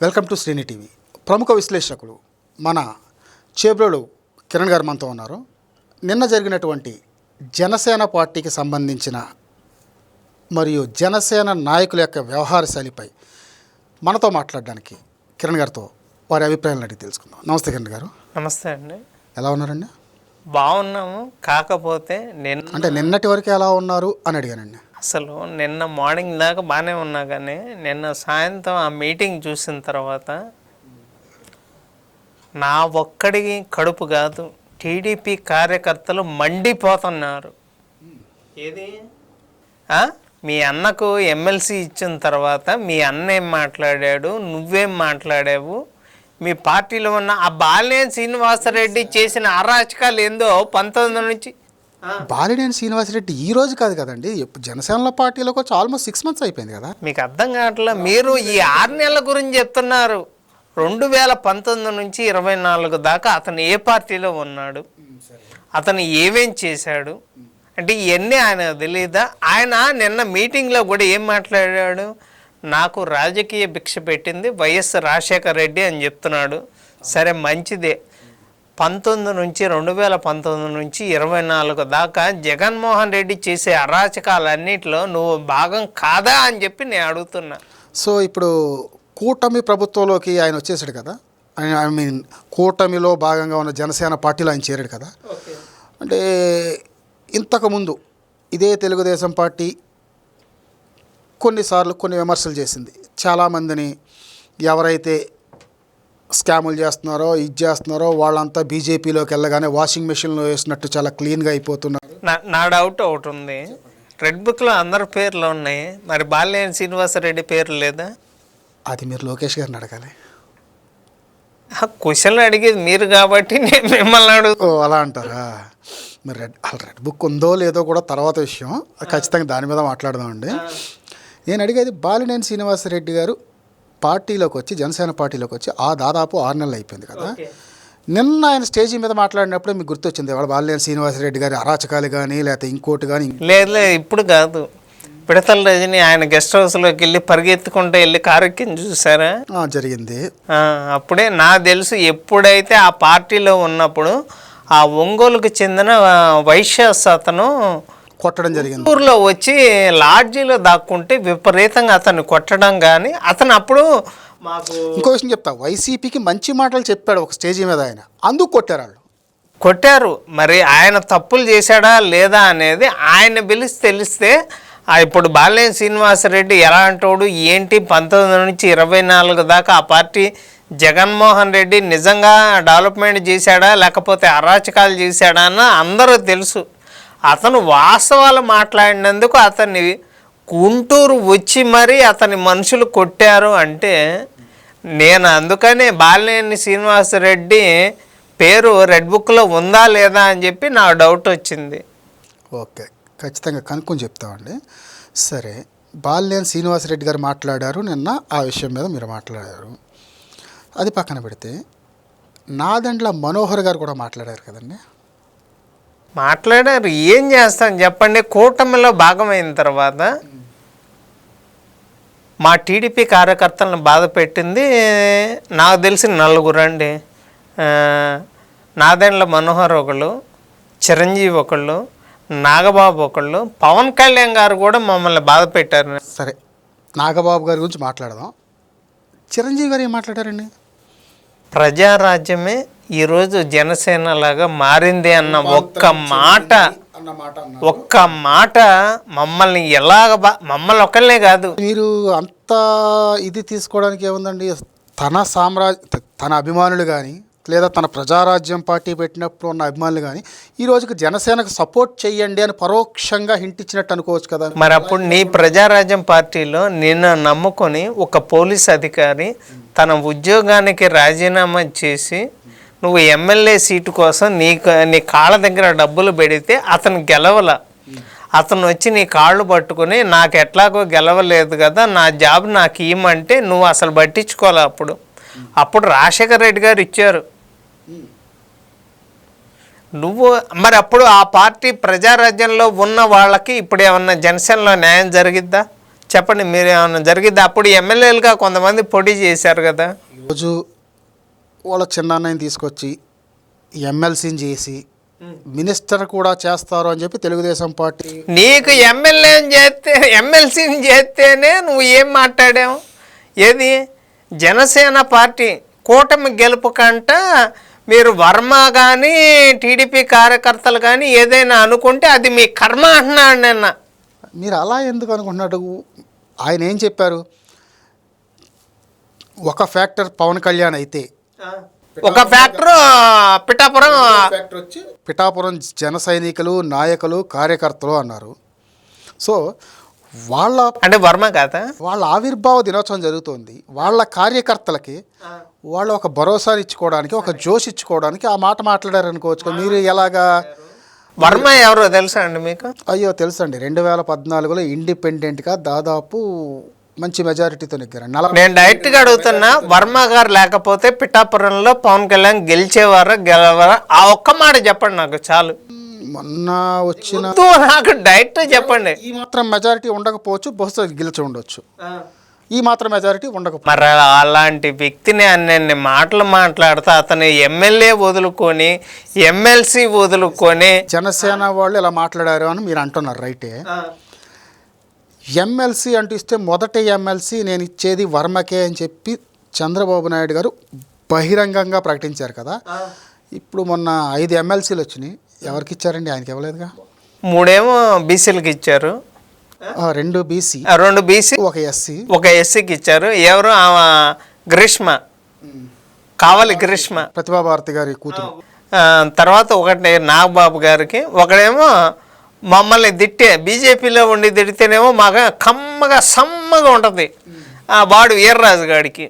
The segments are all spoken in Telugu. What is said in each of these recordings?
వెల్కమ్ టు శ్రేణి టీవీ. ప్రముఖ విశ్లేషకులు మన చేబ్రోలు కిరణ్ గారు మనతో ఉన్నారు. నిన్న జరిగినటువంటి జనసేన పార్టీకి సంబంధించిన మరియు జనసేన నాయకుల యొక్క వ్యవహార శైలిపై మనతో మాట్లాడడానికి కిరణ్ గారితో వారి అభిప్రాయాలను అడిగి తెలుసుకుందాం. నమస్తే కిరణ్ గారు. నమస్తే అండి. ఎలా ఉన్నారండి? బాగున్నాము. కాకపోతే నిన్నటి వరకు ఎలా ఉన్నారు అని అడిగానండి. అసలు నిన్న మార్నింగ్ దాకా బాగానే ఉన్నా, కానీ నిన్న సాయంత్రం ఆ మీటింగ్ చూసిన తర్వాత నా ఒక్కడికి కడుపు కాదు, టీడీపీ కార్యకర్తలు మండిపోతున్నారు. ఏది మీ అన్నకు ఎమ్మెల్సీ ఇచ్చిన తర్వాత మీ అన్న ఏం మాట్లాడాడు, నువ్వేం మాట్లాడావు, మీ పార్టీలో ఉన్న ఆ బాలినేని శ్రీనివాసరెడ్డి చేసిన అరాచకాలు ఏందో 19 నుంచి. బాలినేని శ్రీనివాసరెడ్డి ఈ రోజు కాదు కదండి, జనసేన పార్టీలోకి వచ్చి ఆల్మోస్ట్ 6 months అయిపోయింది కదా. మీకు అర్థం కావట్లా. మీరు ఈ 6 నెలల గురించి చెప్తున్నారు. 2019 నుంచి 24 దాకా అతను ఏ పార్టీలో ఉన్నాడు, అతను ఏమేం చేశాడు అంటే ఇవన్నీ ఆయన తెలియదా? ఆయన నిన్న మీటింగ్లో కూడా ఏం మాట్లాడాడు, నాకు రాజకీయ భిక్ష పెట్టింది వైఎస్ రాజశేఖర రెడ్డి అని చెప్తున్నాడు. సరే, మంచిదే. 2019 నుంచి 24 దాకా జగన్మోహన్ రెడ్డి చేసే అరాచకాలన్నింటిలో నువ్వు భాగం కాదా అని చెప్పి నేను అడుగుతున్నా. సో ఇప్పుడు కూటమి ప్రభుత్వంలోకి ఆయన వచ్చేసాడు కదా, ఐ మీన్ కూటమిలో భాగంగా ఉన్న జనసేన పార్టీలో ఆయన చేరాడు కదా. అంటే ఇంతకుముందు ఇదే తెలుగుదేశం పార్టీ కొన్నిసార్లు కొన్ని విమర్శలు చేసింది. చాలామందిని ఎవరైతే స్కాములు చేస్తున్నారో ఇది చేస్తున్నారో వాళ్ళంతా బీజేపీలోకి వెళ్ళగానే వాషింగ్ మెషిన్లో వేసినట్టు చాలా క్లీన్గా అయిపోతున్నారు. నా డౌట్ ఒకటి ఉంది. రెడ్ బుక్లో అందరి పేర్లు ఉన్నాయి, మరి బాలినేని శ్రీనివాసరెడ్డి పేరు లేదా? అది మీరు లోకేష్ గారిని అడగాలి. క్వశ్చన్లు అడిగేది మీరు కాబట్టి నేను మిమ్మల్ని అడుగు. అలా అంటారా? మరి రెడ్ బుక్ ఉందో లేదో కూడా తర్వాత విషయం, ఖచ్చితంగా దాని మీద మాట్లాడదామండి. నేను అడిగేది బాలినేని శ్రీనివాసరెడ్డి గారు పార్టీలోకి వచ్చి జనసేన పార్టీలోకి వచ్చి దాదాపు 6 నెలలు అయిపోయింది కదా. నిన్న ఆయన స్టేజీ మీద మాట్లాడినప్పుడే మీకు గుర్తొచ్చింది వాళ్ళ బాలినేని శ్రీనివాసరెడ్డి గారి అరాచకాలు కానీ లేకపోతే ఇంకోటి కానీ? లేదు, ఇప్పుడు కాదు. పిడతల రజని ఆయన గెస్ట్ హౌస్లోకి వెళ్ళి పరిగెత్తుకుంటూ వెళ్ళి కారెక్కిని చూసారా? జరిగింది. అప్పుడే నాకు తెలుసు, ఎప్పుడైతే ఆ పార్టీలో ఉన్నప్పుడు ఆ ఒంగోలుకు చెందిన వైశ్యాస్ అతను కొట్టడం జరిగింది. ఊర్లో వచ్చి లాడ్జీలో దాక్కుంటే విపరీతంగా అతన్ని కొట్టడం. కానీ అతను అప్పుడు మాకు ఇంకో విషయం చెప్తా, వైసీపీకి మంచి మాటలు చెప్పాడు ఒక స్టేజీ మీద, ఆయన అందుకు కొట్టారు వాళ్ళు. కొట్టారు. మరి ఆయన తప్పులు చేశాడా లేదా అనేది ఆయన తెలిస్తే ఇప్పుడు బాలినేని శ్రీనివాసరెడ్డి ఎలాంటోడు ఏంటి, 19 నుంచి 24 దాకా ఆ పార్టీ జగన్మోహన్ రెడ్డి నిజంగా డెవలప్మెంట్ చేశాడా లేకపోతే అరాచకాలు చేశాడా అన్న అందరూ తెలుసు. అతను వాస్తవాలు మాట్లాడినందుకు అతన్ని గుంటూరు వచ్చి మరీ అతని మనుషులు కొట్టారు అంటే, నేను అందుకనే బాలినేని శ్రీనివాసరెడ్డి పేరు రెడ్ బుక్లో ఉందా లేదా అని చెప్పి నాకు డౌట్ వచ్చింది. ఓకే, ఖచ్చితంగా కనుక్కొని చెప్తామండి. సరే, బాలినేని శ్రీనివాసరెడ్డి గారు మాట్లాడారు నిన్న, ఆ విషయం మీద మీరు మాట్లాడారు. అది పక్కన పెడితే నాదెండ్ల మనోహర్ గారు కూడా మాట్లాడారు కదండి. మాట్లాడారు. ఏం చేస్తాను చెప్పండి, కూటమిలో భాగమైన తర్వాత మా టీడీపీ కార్యకర్తలను బాధ పెట్టింది నాకు తెలిసి 4 అండి. నాదెండ్ల మనోహర్ ఒకళ్ళు, చిరంజీవి ఒకళ్ళు, నాగబాబు ఒకళ్ళు, పవన్ కళ్యాణ్ గారు కూడా మమ్మల్ని బాధ పెట్టారు. సరే, నాగబాబు గారి గురించి మాట్లాడదాం. చిరంజీవి గారు ఏం మాట్లాడారండి? ప్రజారాజ్యమే ఈరోజు జనసేన లాగా మారింది అన్న ఒక్క మాట మమ్మల్ని మమ్మల్ని ఒక్కళ్ళే కాదు. మీరు అంత ఇది తీసుకోవడానికి ఏముందండి, తన అభిమానులు కానీ లేదా తన ప్రజారాజ్యం పార్టీ పెట్టినప్పుడు ఉన్న అభిమానులు కానీ ఈ రోజుకి జనసేనకు సపోర్ట్ చేయండి అని పరోక్షంగా హింట్ ఇచ్చినట్టు అనుకోవచ్చు కదా. మరి అప్పుడు నీ ప్రజారాజ్యం పార్టీలో నిన్ను నమ్ముకొని ఒక పోలీస్ అధికారి తన ఉద్యోగానికి రాజీనామా చేసి నువ్వు ఎమ్మెల్యే సీటు కోసం నీ కాళ్ళ దగ్గర డబ్బులు పెడితే అతను గెలవల. అతను వచ్చి నీ కాళ్ళు పట్టుకుని నాకు ఎట్లాగో గెలవలేదు కదా, నా జాబ్ నాకు ఇవ్వమంటే నువ్వు అసలు పట్టించుకోవాలి. అప్పుడు రాజశేఖర రెడ్డి గారు ఇచ్చారు. నువ్వు మరి అప్పుడు ఆ పార్టీ ప్రజారాజ్యంలో ఉన్న వాళ్ళకి ఇప్పుడు ఏమన్నా జనసేనలో న్యాయం జరిగిద్దా చెప్పండి, మీరు ఏమన్నా జరిగిద్దా? అప్పుడు ఎమ్మెల్యేలుగా కొంతమంది పోటీ చేశారు కదా. ఈరోజు వాళ్ళ చిన్నాన్నని తీసుకొచ్చి ఎమ్మెల్సీని చేసి మినిస్టర్ కూడా చేస్తారు అని చెప్పి తెలుగుదేశం పార్టీ. నీకు ఎమ్మెల్సీని చేస్తేనే నువ్వు ఏం మాట్లాడావు? ఏది జనసేన పార్టీ కూటమి గెలుపు కంట మీరు వర్మ కానీ టీడీపీ కార్యకర్తలు కానీ ఏదైనా అనుకుంటే అది మీ కర్మ అంటున్నాడు నిన్న. మీరు అలా ఎందుకు అనుకుంటున్నాడు? ఆయన ఏం చెప్పారు? ఒక ఫ్యాక్టర్ పవన్ కళ్యాణ్ అయితే ఒక ఫ్యాక్టర్ పిఠాపురం జన సైనికులు, నాయకులు, కార్యకర్తలు అన్నారు. సో వాళ్ళ అంటే వర్మ కాదా, వాళ్ళ ఆవిర్భావ దినోత్సవం జరుగుతోంది. వాళ్ళ కార్యకర్తలకి వాళ్ళు ఒక భరోసా ఇచ్చుకోవడానికి, ఒక జోష్ ఇచ్చుకోవడానికి ఆ మాట మాట్లాడారు అనుకోవచ్చు. మీరు ఎలాగా? వర్మ ఎవరో తెలుసా అండి మీకు? అయ్యో తెలుసండి, 2014లో ఇండిపెండెంట్గా దాదాపు మంచి మెజారిటీతో నెగ్గారు. నేను డైరెక్ట్గా అడుగుతున్నా, వర్మ గారు లేకపోతే పిఠాపురంలో పవన్ కళ్యాణ్ గెలిచేవారా గెలవారా? ఆ ఒక్క మాట చెప్పండి నాకు చాలు. మొన్న వచ్చిన నాకు డైరెక్ట్ చెప్పండి. ఈ మాత్రం మెజారిటీ ఉండకపోవచ్చు, బహుశా గెలిచి ఉండొచ్చు. ఈ మాత్రం మెజారిటీ ఉండకపోవచ్చు. మరి అలాంటి వ్యక్తిని అన్ని మాటలు మాట్లాడుతూ అతను ఎమ్మెల్యే వదులుకొని ఎమ్మెల్సీ వదులుకొని జనసేన వాళ్ళు ఇలా మాట్లాడారు అని మీరు అంటున్నారు, రైటే. ఎమ్మెల్సీ అంటూ ఇస్తే మొదటి ఎమ్మెల్సీ నేను ఇచ్చేది వర్మకే అని చెప్పి చంద్రబాబు నాయుడు గారు బహిరంగంగా ప్రకటించారు కదా. ఇప్పుడు మొన్న 5 ఎమ్మెల్సీలు వచ్చినాయి. ఎవరికి ఇచ్చారండి? ఆయనకి ఇవ్వలేదుగా. 3 బీసీలకు ఇచ్చారు, 2 బీసీ, 2 బీసీ, 1 ఎస్సీ, 1 ఎస్సీకి ఇచ్చారు. ఎవరు? ఆమె గ్రీష్మ, కావాలి గ్రీష్మ, ప్రతిభా భారతి గారి కూతురు. తర్వాత ఒకటి నాగబాబు గారికి, ఒకడేమో మమ్మల్ని బీజేపీలో ఉండి తిడితేనేమో మాకు కమ్మగా సమ్మగా ఉంటుంది వాడు వీర్రాజు గాడికి.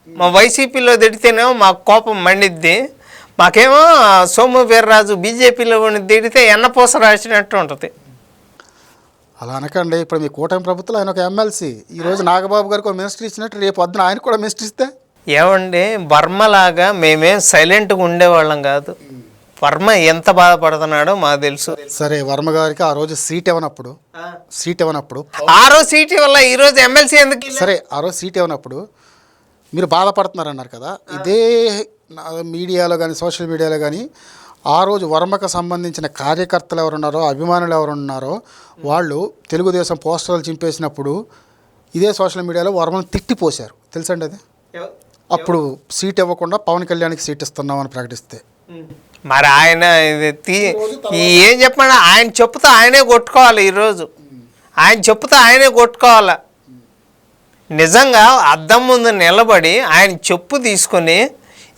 మా వైసీపీలో తిడితేనేమో మాకు కోపం మండిద్ది. మాకేమో సోము వీర్రాజు బీజేపీలో ఉండి తిడితే ఎన్నపూస రాసినట్టు ఉంటుంది. అలా అనకండి. ఇప్పుడు మీ కూటమి ప్రభుత్వంలో ఆయన ఒక ఎమ్మెల్సీ. ఈరోజు నాగబాబు గారికి ఒక మినిస్టర్ ఇచ్చినట్టు రేపు పొద్దున ఆయన కూడా మినిస్టర్ ఇస్తే ఏమండి? వర్మలాగా మేమేం సైలెంట్గా ఉండేవాళ్ళం కాదు. వర్మ ఎంత బాధపడుతున్నాడో మాకు తెలుసు. సరే, వర్మ గారికి ఆ రోజు సీట్ ఇవ్వనప్పుడు ఆ రోజు సీట్ వల్ల ఈరోజు ఎమ్మెల్సీ ఎందుకు? సరే, ఆ రోజు సీట్ ఇవ్వనప్పుడు మీరు బాధపడుతున్నారు అన్నారు కదా. ఇదే మీడియాలో కానీ సోషల్ మీడియాలో కానీ ఆ రోజు వర్మకు సంబంధించిన కార్యకర్తలు ఎవరున్నారో, అభిమానులు ఎవరున్నారో వాళ్ళు తెలుగుదేశం పోస్టర్లు చింపేసినప్పుడు ఇదే సోషల్ మీడియాలో వర్మను తిట్టిపోశారు, తెలుసండి అది. అప్పుడు సీట్ ఇవ్వకుండా పవన్ కళ్యాణ్కి సీట్ ఇస్తున్నామని ప్రకటిస్తే మరి ఆయన ఏం చెప్పండి, ఆయన చెప్పుతో ఆయనే కొట్టుకోవాలి. ఈరోజు ఆయన చెప్పుతో ఆయనే కొట్టుకోవాలి. నిజంగా అద్దం ముందు నిలబడి ఆయన చెప్పు తీసుకొని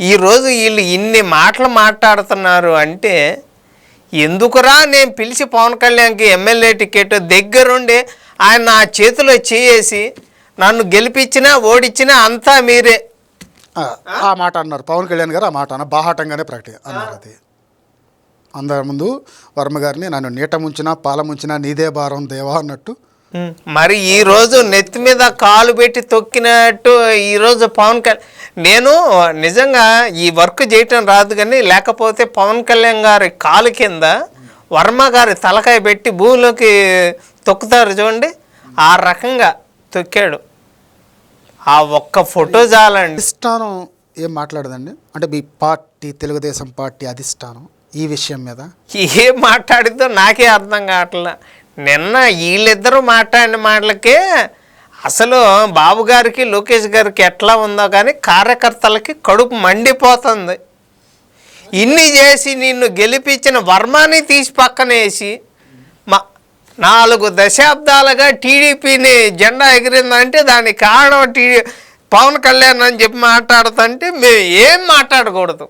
ఈరోజు వీళ్ళు ఇన్ని మాటలు మాట్లాడుతున్నారు అంటే ఎందుకురా నేను పిలిచి పవన్ కళ్యాణ్కి ఎమ్మెల్యే టికెట్ దగ్గరుండి ఆయన నా చేతిలో చేసి నన్ను గెలిపించినా ఓడించినా అంతా మీరే ఆ మాట అన్నారు పవన్ కళ్యాణ్ గారు. ఆ మాట అన్న బాహాటంగానే అన్నారు. అది అందరి ముందు వర్మ గారిని నన్ను నీట ముంచినా పాల ముంచినా నీదే భారం దేవా అన్నట్టు. మరి ఈరోజు నెత్తి మీద కాలు పెట్టి తొక్కినట్టు ఈరోజు పవన్ కళ్యాణ్, నేను నిజంగా ఈ వర్క్ చేయటం రాదు కానీ లేకపోతే పవన్ కళ్యాణ్ గారి కాలు కింద వర్మ గారి తలకాయ పెట్టి భూమిలోకి తొక్కుతారు చూడండి, ఆ రకంగా తొక్కాడు. ఆ ఒక్క ఫోటో చాలండి. అధిష్టానం ఏం మాట్లాడదండి? అంటే మీ పార్టీ తెలుగుదేశం పార్టీ అధిష్టానం ఈ విషయం మీద ఏం మాట్లాడిద్దో నాకే అర్థం కావట్లే. నిన్న వీళ్ళిద్దరూ మాట్లాడిన మాటలకే అసలు బాబు గారికి లోకేష్ గారికి ఎట్లా ఉందో కానీ కార్యకర్తలకి కడుపు మండిపోతుంది. ఇన్ని చేసి నిన్ను గెలిపించిన వర్మని తీసి పక్కనేసి 4 దశాబ్దాలుగా టీడీపీని జెండా ఎగిరిందంటే దానికి కారణం పవన్ కళ్యాణ్ అని చెప్పి మాట్లాడుతుంటే మేము ఏం మాట్లాడకూడదు.